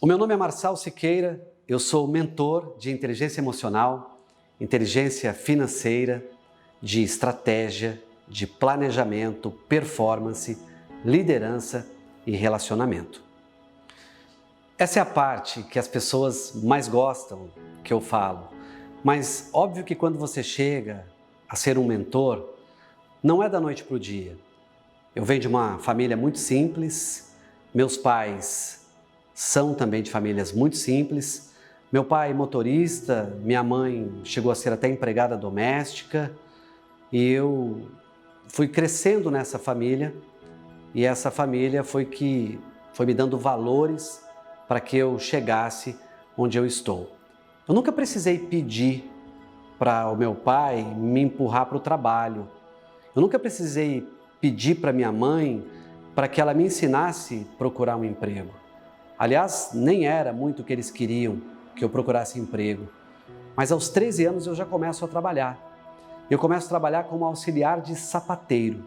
O meu nome é Marçal Siqueira, eu sou mentor de inteligência emocional, inteligência financeira, de estratégia, de planejamento, performance, liderança e relacionamento. Essa é a parte que as pessoas mais gostam que eu falo, mas óbvio que quando você chega a ser um mentor, não é da noite para o dia. Eu venho de uma família muito simples, meus pais são também de famílias muito simples. Meu pai motorista, minha mãe chegou a ser até empregada doméstica e eu fui crescendo nessa família e essa família foi me dando valores para que eu chegasse onde eu estou. Eu nunca precisei pedir para o meu pai me empurrar para o trabalho. Eu nunca precisei pedir para minha mãe para que ela me ensinasse a procurar um emprego. Aliás, nem era muito o que eles queriam que eu procurasse emprego. Mas aos 13 anos eu já começo a trabalhar. Eu começo a trabalhar como auxiliar de sapateiro.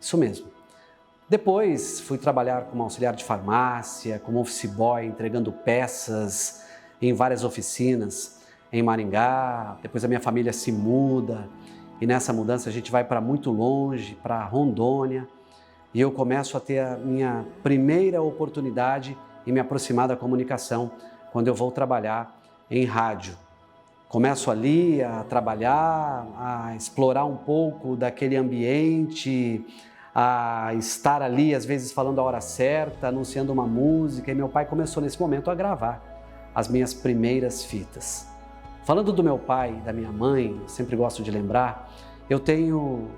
Isso mesmo. Depois fui trabalhar como auxiliar de farmácia, como office boy, entregando peças em várias oficinas em Maringá. Depois a minha família se muda e nessa mudança a gente vai para muito longe, para Rondônia. E eu começo a ter a minha primeira oportunidade em me aproximar da comunicação, quando eu vou trabalhar em rádio. Começo ali a trabalhar, a explorar um pouco daquele ambiente, a estar ali, às vezes falando a hora certa, anunciando uma música, e meu pai começou nesse momento a gravar as minhas primeiras fitas. Falando do meu pai e da minha mãe, sempre gosto de lembrar, eu tenho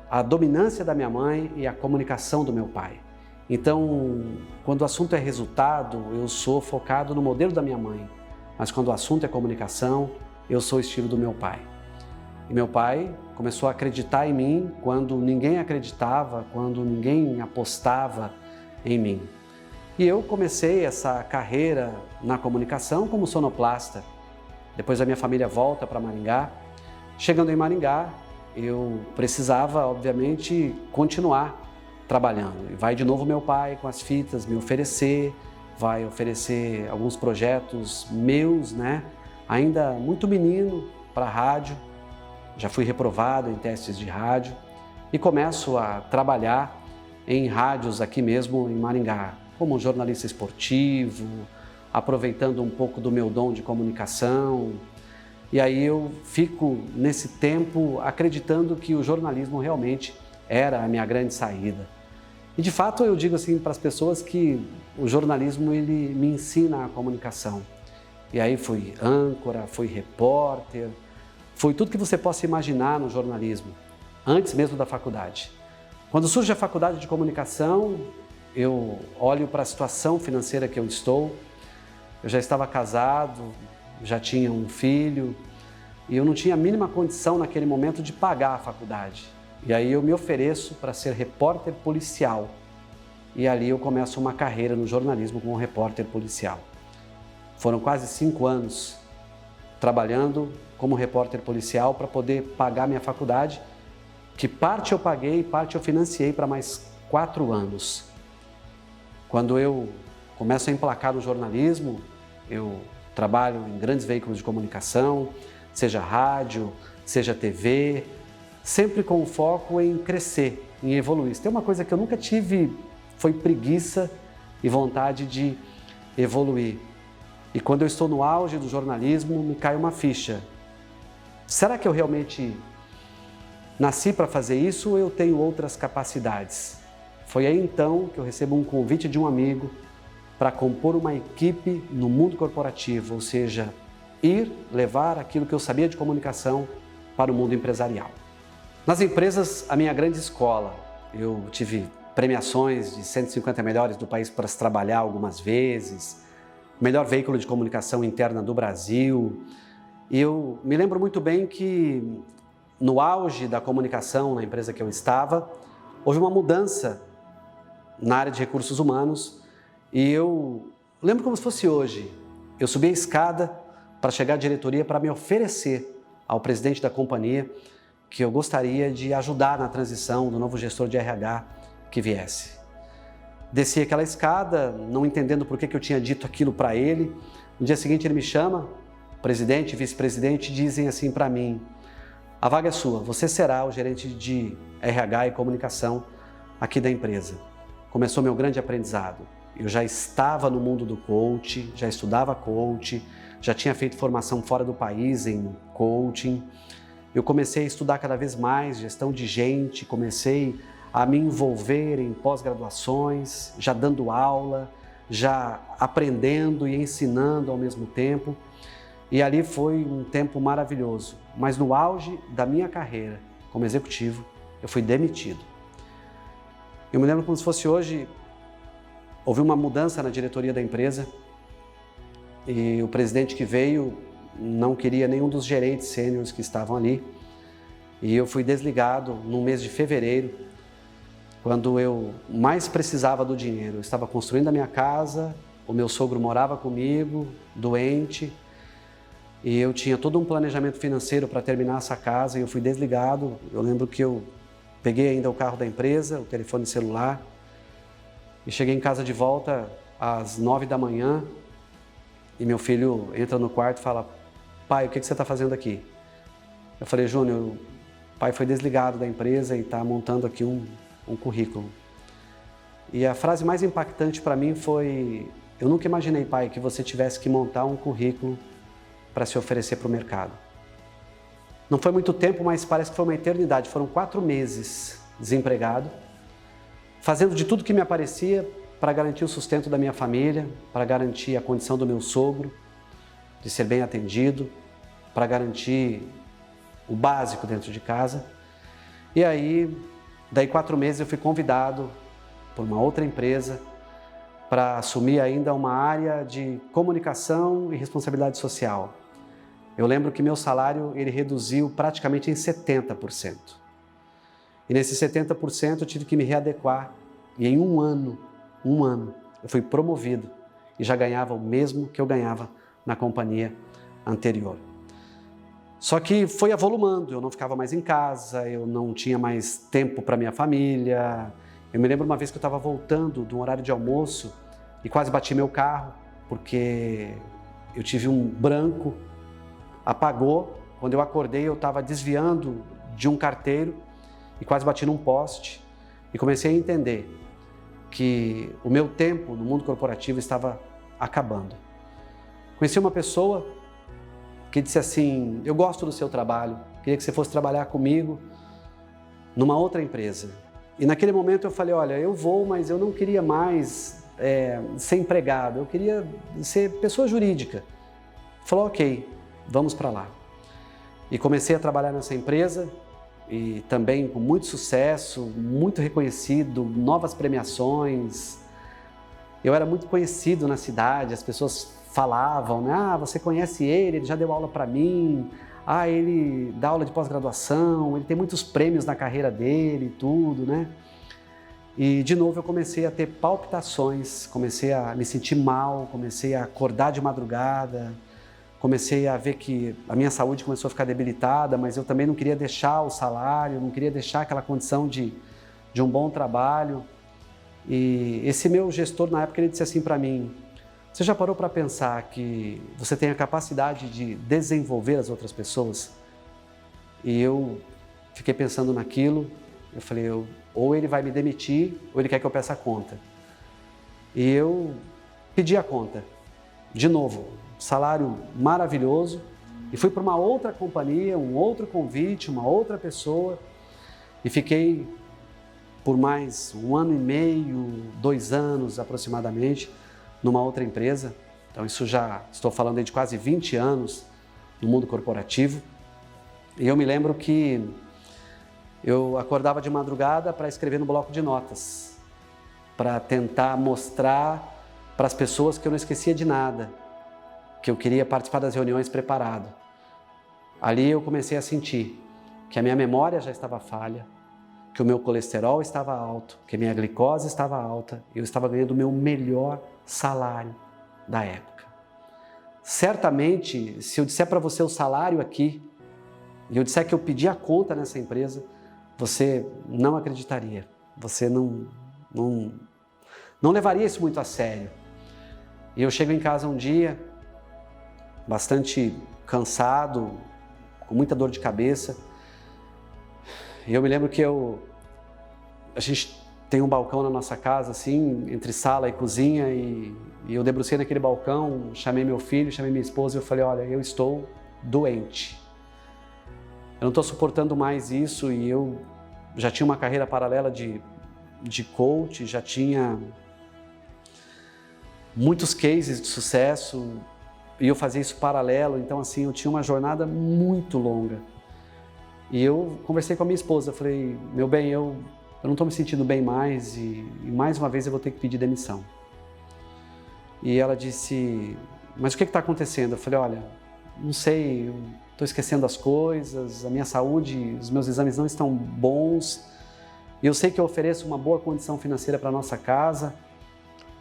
a dominância da minha mãe e a comunicação do meu pai. Então, quando o assunto é resultado, eu sou focado no modelo da minha mãe, mas quando o assunto é comunicação, eu sou o estilo do meu pai. E meu pai começou a acreditar em mim quando ninguém acreditava, quando ninguém apostava em mim. E eu comecei essa carreira na comunicação como sonoplasta. Depois a minha família volta para Maringá. Chegando em Maringá, eu precisava, obviamente, continuar trabalhando. E vai de novo meu pai com as fitas me oferecer, vai oferecer alguns projetos meus, ainda muito menino para a rádio. Já fui reprovado em testes de rádio e começo a trabalhar em rádios aqui mesmo em Maringá, como jornalista esportivo, aproveitando um pouco do meu dom de comunicação. E aí eu fico nesse tempo acreditando que o jornalismo realmente era a minha grande saída. E de fato eu digo assim para as pessoas que o jornalismo ele me ensina a comunicação. E aí fui âncora, fui repórter, fui tudo que você possa imaginar no jornalismo, antes mesmo da faculdade. Quando surge a faculdade de comunicação, eu olho para a situação financeira que eu estou. Eu já estava casado, já tinha um filho e eu não tinha a mínima condição naquele momento de pagar a faculdade. E aí eu me ofereço para ser repórter policial e ali eu começo uma carreira no jornalismo como repórter policial. Foram quase 5 anos trabalhando como repórter policial para poder pagar minha faculdade, que parte eu paguei, parte eu financiei para mais 4 anos. Quando eu começo a emplacar no jornalismo, eu trabalho em grandes veículos de comunicação, seja rádio, seja TV, sempre com o foco em crescer, em evoluir. Se tem uma coisa que eu nunca tive, foi preguiça e vontade de evoluir. E quando eu estou no auge do jornalismo, me cai uma ficha. Será que eu realmente nasci para fazer isso ou eu tenho outras capacidades? Foi aí então que eu recebo um convite de um amigo para compor uma equipe no mundo corporativo, ou seja, levar aquilo que eu sabia de comunicação para o mundo empresarial. Nas empresas, a minha grande escola, eu tive premiações de 150 melhores do país para se trabalhar algumas vezes, melhor veículo de comunicação interna do Brasil. E eu me lembro muito bem que no auge da comunicação na empresa que eu estava, houve uma mudança na área de recursos humanos e eu lembro como se fosse hoje. Eu subi a escada para chegar à diretoria para me oferecer ao presidente da companhia que eu gostaria de ajudar na transição do novo gestor de RH que viesse. Desci aquela escada, não entendendo por que eu tinha dito aquilo para ele. No dia seguinte ele me chama, o presidente, vice-presidente, dizem assim para mim: a vaga é sua, você será o gerente de RH e comunicação aqui da empresa. Começou meu grande aprendizado. Eu já estava no mundo do coach, já estudava coach, já tinha feito formação fora do país em coaching. Eu comecei a estudar cada vez mais gestão de gente, comecei a me envolver em pós-graduações, já dando aula, já aprendendo e ensinando ao mesmo tempo. E ali foi um tempo maravilhoso. Mas no auge da minha carreira como executivo, eu fui demitido. Eu me lembro como se fosse hoje, houve uma mudança na diretoria da empresa e o presidente que veio não queria nenhum dos gerentes sêniores que estavam ali. E eu fui desligado no mês de fevereiro, quando eu mais precisava do dinheiro. Eu estava construindo a minha casa, o meu sogro morava comigo, doente, e eu tinha todo um planejamento financeiro para terminar essa casa e eu fui desligado. Eu lembro que eu peguei ainda o carro da empresa, o telefone celular, e cheguei em casa de volta às 9 da manhã e meu filho entra no quarto e fala: pai, o que você está fazendo aqui? Eu falei: Júnior, o pai foi desligado da empresa e está montando aqui um currículo. E a frase mais impactante para mim foi: eu nunca imaginei, pai, que você tivesse que montar um currículo para se oferecer para o mercado. Não foi muito tempo, mas parece que foi uma eternidade. Foram 4 meses desempregado, fazendo de tudo que me aparecia para garantir o sustento da minha família, para garantir a condição do meu sogro, de ser bem atendido, para garantir o básico dentro de casa. E aí, daí 4 meses eu fui convidado por uma outra empresa para assumir ainda uma área de comunicação e responsabilidade social. Eu lembro que meu salário ele reduziu praticamente em 70%. E nesses 70% eu tive que me readequar. E em um ano, eu fui promovido e já ganhava o mesmo que eu ganhava na companhia anterior. Só que foi avolumando, eu não ficava mais em casa, eu não tinha mais tempo para minha família. Eu me lembro uma vez que eu estava voltando de um horário de almoço e quase bati meu carro, porque eu tive um branco, apagou. Quando eu acordei, eu estava desviando de um carteiro e quase bati num poste e comecei a entender que o meu tempo no mundo corporativo estava acabando. Conheci uma pessoa que disse assim: eu gosto do seu trabalho, queria que você fosse trabalhar comigo numa outra empresa. E naquele momento eu falei: olha, eu vou, mas eu não queria mais ser empregado, eu queria ser pessoa jurídica. Falou: ok, vamos para lá. E comecei a trabalhar nessa empresa e também com muito sucesso, muito reconhecido, novas premiações. Eu era muito conhecido na cidade, as pessoas falavam, né? Ah, você conhece ele já deu aula para mim, ah, ele dá aula de pós-graduação, ele tem muitos prêmios na carreira dele e tudo, né? E de novo eu comecei a ter palpitações, comecei a me sentir mal, comecei a acordar de madrugada, comecei a ver que a minha saúde começou a ficar debilitada, mas eu também não queria deixar o salário, não queria deixar aquela condição de um bom trabalho. E esse meu gestor na época ele disse assim para mim: você já parou para pensar que você tem a capacidade de desenvolver as outras pessoas? E eu fiquei pensando naquilo, eu falei: ou ele vai me demitir, ou ele quer que eu peça a conta. E eu pedi a conta, de novo, salário maravilhoso, e fui para uma outra companhia, um outro convite, uma outra pessoa, e fiquei por mais 1 ano e meio, 2 anos aproximadamente, numa outra empresa. Então isso já estou falando aí de quase 20 anos no mundo corporativo. E eu me lembro que eu acordava de madrugada para escrever no bloco de notas, para tentar mostrar para as pessoas que eu não esquecia de nada, que eu queria participar das reuniões preparado. Ali eu comecei a sentir que a minha memória já estava falha, que o meu colesterol estava alto, que a minha glicose estava alta, e eu estava ganhando o meu melhor salário da época. Certamente, se eu disser para você o salário aqui, e eu disser que eu pedi a conta nessa empresa, você não acreditaria, você não não levaria isso muito a sério. E eu chego em casa um dia, bastante cansado, com muita dor de cabeça. E eu me lembro que a gente tem um balcão na nossa casa, assim, entre sala e cozinha, e eu debrucei naquele balcão, chamei meu filho, chamei minha esposa e eu falei, olha, eu estou doente. Eu não estou suportando mais isso e eu já tinha uma carreira paralela de coach, já tinha muitos cases de sucesso e eu fazia isso paralelo, então assim, eu tinha uma jornada muito longa. E eu conversei com a minha esposa, falei, meu bem, eu não estou me sentindo bem mais e mais uma vez eu vou ter que pedir demissão. E ela disse, mas o que está acontecendo? Eu falei, olha, não sei, eu estou esquecendo as coisas, a minha saúde, os meus exames não estão bons, e eu sei que eu ofereço uma boa condição financeira para a nossa casa,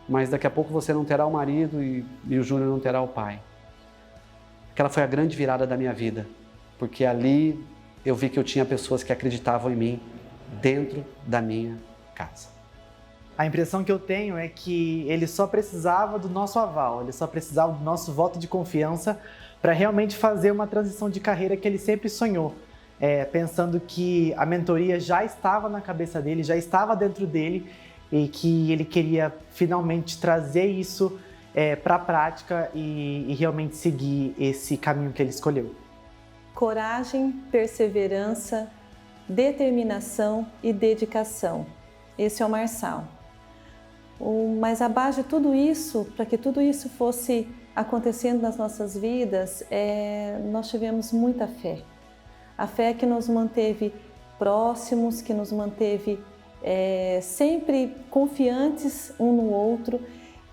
mas daqui a pouco você não terá o marido e o Júnior não terá o pai. Aquela foi a grande virada da minha vida, porque ali eu vi que eu tinha pessoas que acreditavam em mim dentro da minha casa. A impressão que eu tenho é que ele só precisava do nosso aval, ele só precisava do nosso voto de confiança para realmente fazer uma transição de carreira que ele sempre sonhou, pensando que a mentoria já estava na cabeça dele, já estava dentro dele e que ele queria finalmente trazer isso para a prática e realmente seguir esse caminho que ele escolheu. Coragem, perseverança, determinação e dedicação. Esse é o Marçal. Mas abaixo de tudo isso, para que tudo isso fosse acontecendo nas nossas vidas, nós tivemos muita fé. A fé que nos manteve próximos, que nos manteve sempre confiantes um no outro.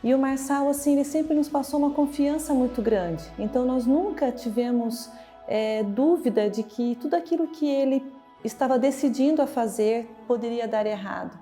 E o Marçal, assim, ele sempre nos passou uma confiança muito grande. Então nós nunca tivemos dúvida de que tudo aquilo que ele estava decidindo a fazer poderia dar errado.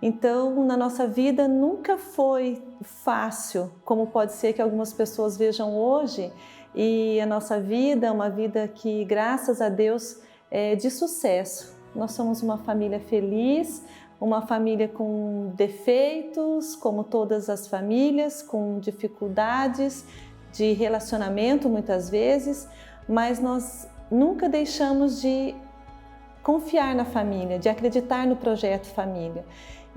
Então, na nossa vida nunca foi fácil, como pode ser que algumas pessoas vejam hoje, e a nossa vida é uma vida que, graças a Deus, é de sucesso. Nós somos uma família feliz, uma família com defeitos, como todas as famílias, com dificuldades de relacionamento muitas vezes, mas nós nunca deixamos de confiar na família, de acreditar no projeto família.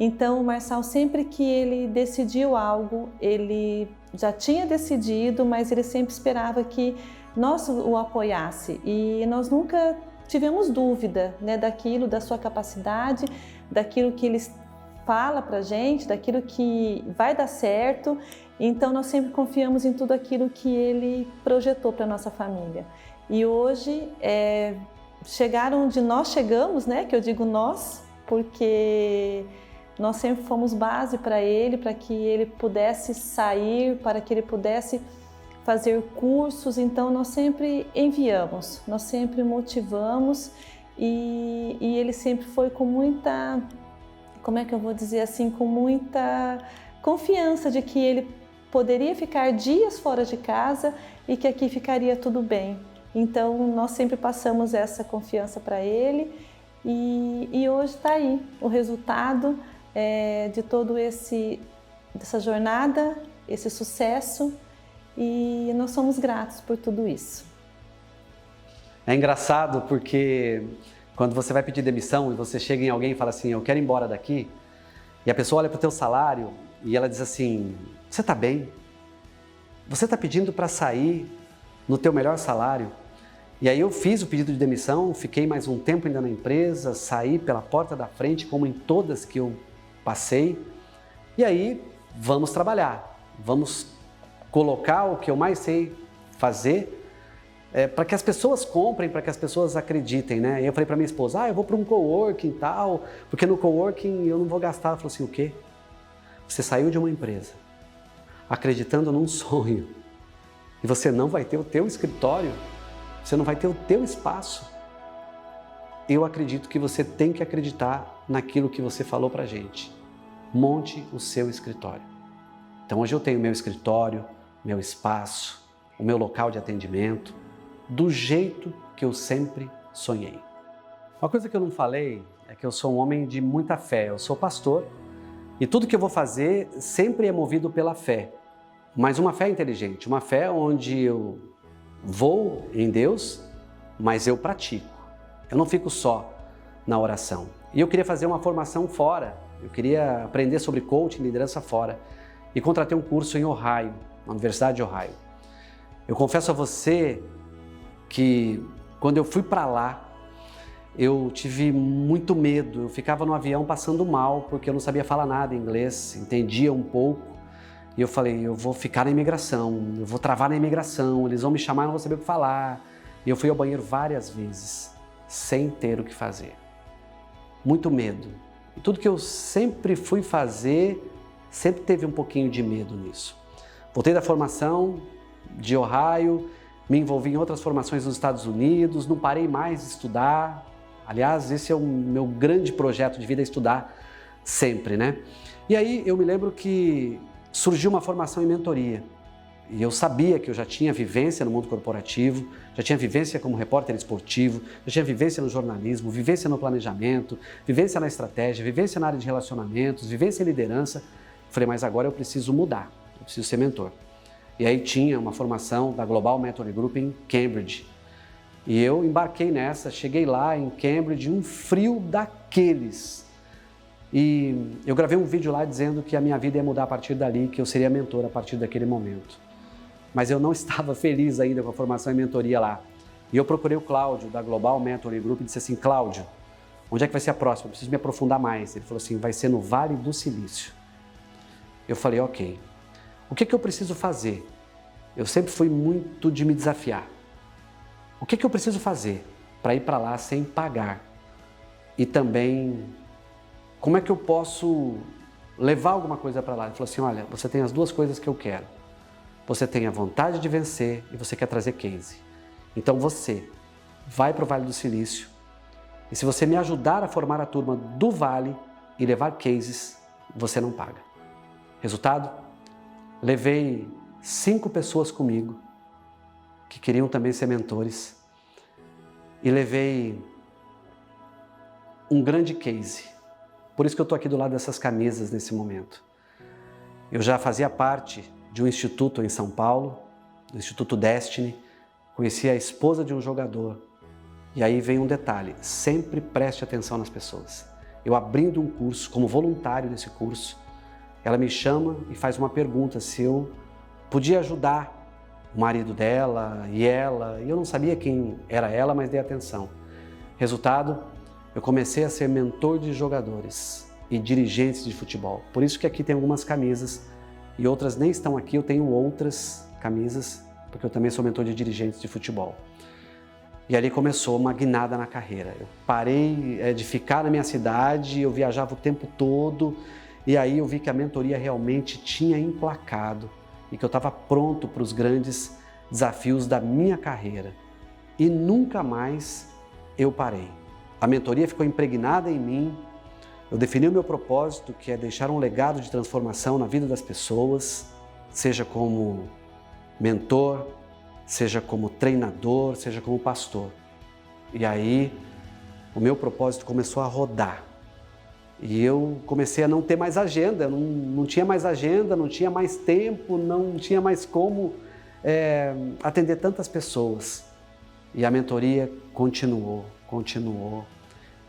Então, o Marçal, sempre que ele decidiu algo, ele já tinha decidido, mas ele sempre esperava que nós o apoiasse. E nós nunca tivemos dúvida, né, daquilo, da sua capacidade, daquilo que ele fala pra gente, daquilo que vai dar certo. Então, nós sempre confiamos em tudo aquilo que ele projetou para nossa família. E hoje, chegar onde nós chegamos, né, que eu digo nós, porque nós sempre fomos base para que ele pudesse sair, para que ele pudesse fazer cursos. Então nós sempre enviamos, nós sempre motivamos e ele sempre foi com muita, como é que eu vou dizer assim, com muita confiança de que ele poderia ficar dias fora de casa e que aqui ficaria tudo bem. Então nós sempre passamos essa confiança para ele e hoje está aí o resultado de todo dessa jornada, esse sucesso, e nós somos gratos por tudo isso. É engraçado porque quando você vai pedir demissão e você chega em alguém e fala assim, eu quero ir embora daqui, e a pessoa olha para o teu salário e ela diz assim, você está bem? Você está pedindo para sair no teu melhor salário? E aí eu fiz o pedido de demissão, fiquei mais um tempo ainda na empresa, saí pela porta da frente, como em todas que eu passei, e aí vamos trabalhar, vamos colocar o que eu mais sei fazer para que as pessoas comprem, para que as pessoas acreditem, né? E eu falei para minha esposa, eu vou para um coworking e tal, porque no coworking eu não vou gastar. Ela falou assim, o quê? Você saiu de uma empresa acreditando num sonho e você não vai ter o teu escritório, você não vai ter o teu espaço. Eu acredito que você tem que acreditar naquilo que você falou pra gente. Monte o seu escritório. Então hoje eu tenho meu escritório, meu espaço, o meu local de atendimento, do jeito que eu sempre sonhei. Uma coisa que eu não falei é que eu sou um homem de muita fé. Eu sou pastor E tudo que eu vou fazer sempre é movido pela fé, mas uma fé inteligente, uma fé onde eu vou em Deus, mas eu pratico. Eu não fico só na oração. E eu queria fazer uma formação fora, eu queria aprender sobre coaching, liderança fora. E contratei um curso em Ohio, na Universidade de Ohio. Eu confesso a você que quando eu fui para lá, eu tive muito medo. Eu ficava no avião passando mal, porque eu não sabia falar nada em inglês, entendia um pouco. E eu falei, eu vou ficar na imigração, eu vou travar na imigração, eles vão me chamar e não vou saber o que falar. E eu fui ao banheiro várias vezes, sem ter o que fazer. Muito medo. E tudo que eu sempre fui fazer, sempre teve um pouquinho de medo nisso. Voltei da formação de Ohio, me envolvi em outras formações nos Estados Unidos, não parei mais de estudar. Aliás, esse é o meu grande projeto de vida, é estudar sempre, né? E aí eu me lembro que surgiu uma formação em mentoria. E eu sabia que eu já tinha vivência no mundo corporativo, já tinha vivência como repórter esportivo, já tinha vivência no jornalismo, vivência no planejamento, vivência na estratégia, vivência na área de relacionamentos, vivência em liderança. Falei, mas agora eu preciso mudar, eu preciso ser mentor. E aí tinha uma formação da Global Mentoring Group em Cambridge. E eu embarquei nessa, cheguei lá em Cambridge, um frio daqueles. E eu gravei um vídeo lá dizendo que a minha vida ia mudar a partir dali, que eu seria mentor a partir daquele momento. Mas eu não estava feliz ainda com a formação em mentoria lá. E eu procurei o Cláudio, da Global Mentoring Group, e disse assim, Cláudio, onde é que vai ser a próxima? Eu preciso me aprofundar mais. Ele falou assim, vai ser no Vale do Silício. Eu falei, ok. O que eu preciso fazer? Eu sempre fui muito de me desafiar. O que eu preciso fazer para ir para lá sem pagar? E também, como é que eu posso levar alguma coisa para lá? Ele falou assim, olha, você tem as duas coisas que eu quero. Você tem a vontade de vencer e você quer trazer case. Então você vai para o Vale do Silício e se você me ajudar a formar a turma do Vale e levar cases, você não paga. Resultado? Levei 5 pessoas comigo que queriam também ser mentores e levei um grande case. Por isso que eu estou aqui do lado dessas camisas nesse momento. Eu já fazia parte de um instituto em São Paulo, do Instituto Destiny, conheci a esposa de um jogador. E aí vem um detalhe, sempre preste atenção nas pessoas. Eu abrindo um curso, como voluntário desse curso, ela me chama e faz uma pergunta se eu podia ajudar o marido dela e ela. E eu não sabia quem era ela, mas dei atenção. Resultado, eu comecei a ser mentor de jogadores e dirigentes de futebol. Por isso que aqui tem algumas camisas e outras nem estão aqui, eu tenho outras camisas, porque eu também sou mentor de dirigentes de futebol. E ali começou uma guinada na carreira. Eu parei de ficar na minha cidade, eu viajava o tempo todo, e aí eu vi que a mentoria realmente tinha emplacado e que eu estava pronto para os grandes desafios da minha carreira. E nunca mais eu parei. A mentoria ficou impregnada em mim. Eu defini o meu propósito, que é deixar um legado de transformação na vida das pessoas, seja como mentor, seja como treinador, seja como pastor. E aí, o meu propósito começou a rodar. E eu comecei a não ter mais agenda, não tinha mais agenda, não tinha mais tempo, não tinha mais como atender tantas pessoas. E a mentoria continuou.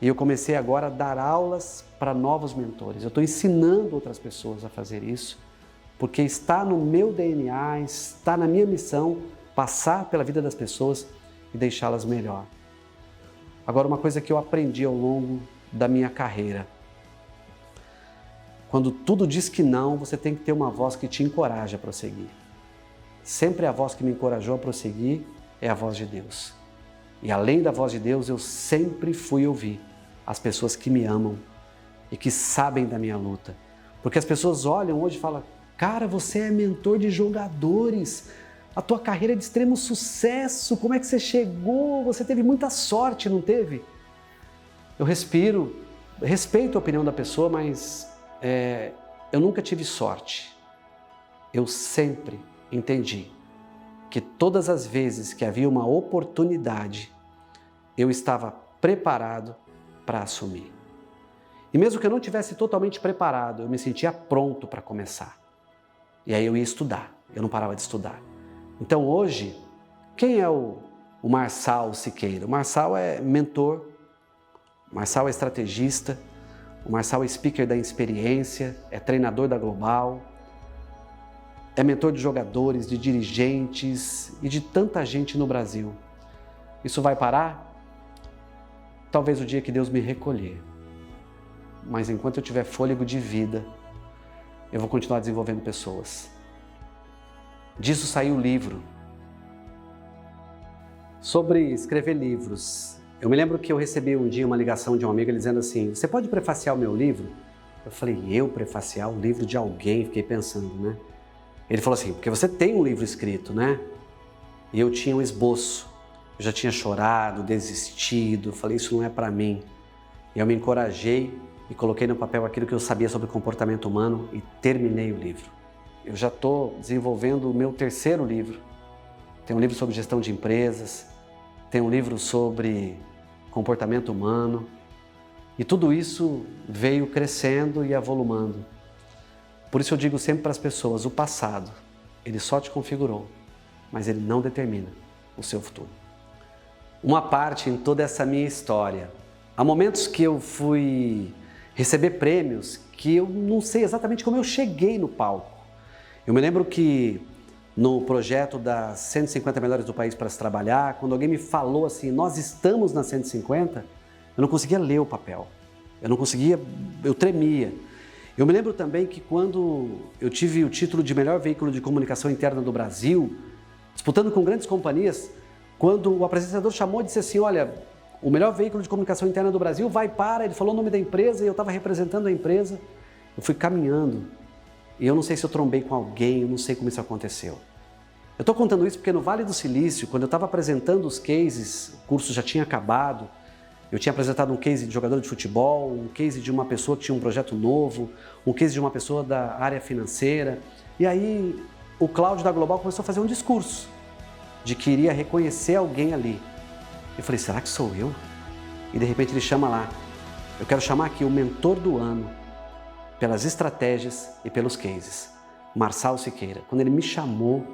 E eu comecei agora a dar aulas para novos mentores. Eu estou ensinando outras pessoas a fazer isso, porque está no meu DNA, está na minha missão passar pela vida das pessoas e deixá-las melhor. Agora, uma coisa que eu aprendi ao longo da minha carreira. Quando tudo diz que não, você tem que ter uma voz que te encoraja a prosseguir. Sempre a voz que me encorajou a prosseguir é a voz de Deus. E além da voz de Deus, eu sempre fui ouvir as pessoas que me amam e que sabem da minha luta. Porque as pessoas olham hoje e falam, cara, você é mentor de jogadores, a tua carreira é de extremo sucesso, como é que você chegou? Você teve muita sorte, não teve? Eu respeito a opinião da pessoa, mas eu nunca tive sorte. Eu sempre entendi que todas as vezes que havia uma oportunidade, eu estava preparado para assumir. E mesmo que eu não tivesse totalmente preparado, eu me sentia pronto para começar. E aí eu ia estudar, eu não parava de estudar. Então hoje, quem é o Marçal Siqueira? O Marçal é mentor, o Marçal é estrategista, o Marçal é speaker da experiência, é treinador da Global, é mentor de jogadores, de dirigentes e de tanta gente no Brasil. Isso vai parar? Talvez o dia que Deus me recolher. Mas enquanto eu tiver fôlego de vida, eu vou continuar desenvolvendo pessoas. Disso saiu o livro. Sobre escrever livros, eu me lembro que eu recebi um dia uma ligação de um amigo dizendo assim: você pode prefaciar o meu livro? Eu falei, eu prefaciar o livro de alguém? Fiquei pensando, né? Ele falou assim, porque você tem um livro escrito, né? E eu tinha um esboço. Eu já tinha chorado, desistido, falei, isso não é para mim. E eu me encorajei e coloquei no papel aquilo que eu sabia sobre comportamento humano e terminei o livro. Eu já estou desenvolvendo o meu terceiro livro. Tem um livro sobre gestão de empresas, tem um livro sobre comportamento humano. E tudo isso veio crescendo e avolumando. Por isso eu digo sempre para as pessoas, o passado, ele só te configurou, mas ele não determina o seu futuro. Uma parte em toda essa minha história. Há momentos que eu fui receber prêmios que eu não sei exatamente como eu cheguei no palco. Eu me lembro que no projeto das 150 melhores do país para se trabalhar, quando alguém me falou assim, nós estamos nas 150, eu não conseguia ler o papel. Eu tremia. Eu me lembro também que quando eu tive o título de melhor veículo de comunicação interna do Brasil, disputando com grandes companhias, quando o apresentador chamou e disse assim, olha, o melhor veículo de comunicação interna do Brasil vai para, ele falou o nome da empresa e eu estava representando a empresa, eu fui caminhando e eu não sei se eu trombei com alguém, eu não sei como isso aconteceu. Eu estou contando isso porque no Vale do Silício, quando eu estava apresentando os cases, o curso já tinha acabado, eu tinha apresentado um case de jogador de futebol, um case de uma pessoa que tinha um projeto novo, um case de uma pessoa da área financeira. E aí o Cláudio da Global começou a fazer um discurso de que iria reconhecer alguém ali. Eu falei, será que sou eu? E de repente ele chama lá. Eu quero chamar aqui o mentor do ano pelas estratégias e pelos cases, Marçal Siqueira. Quando ele me chamou,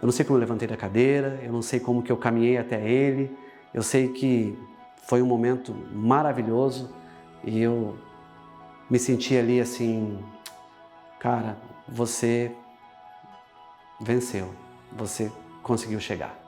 eu não sei como eu levantei da cadeira, eu não sei como que eu caminhei até ele, eu sei que foi um momento maravilhoso e eu me senti ali assim, cara, você venceu, você conseguiu chegar.